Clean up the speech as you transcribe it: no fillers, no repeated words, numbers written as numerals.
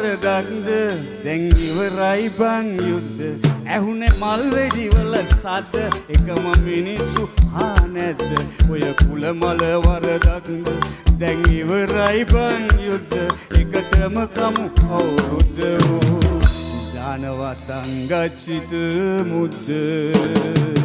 වරදක්ද දැන් ඉවරයි බං යුද්ධ ඇහුනේ මල් වෙඩිවල සද්ද එකම මිනිස්සු හා නැද්ද ඔය කුල මල වරදක්ද දැන් ඉවරයි බං යුද්ධ එකටම කමු අවුරුද්ද දානවතං ගච්ඡිත මුද්ද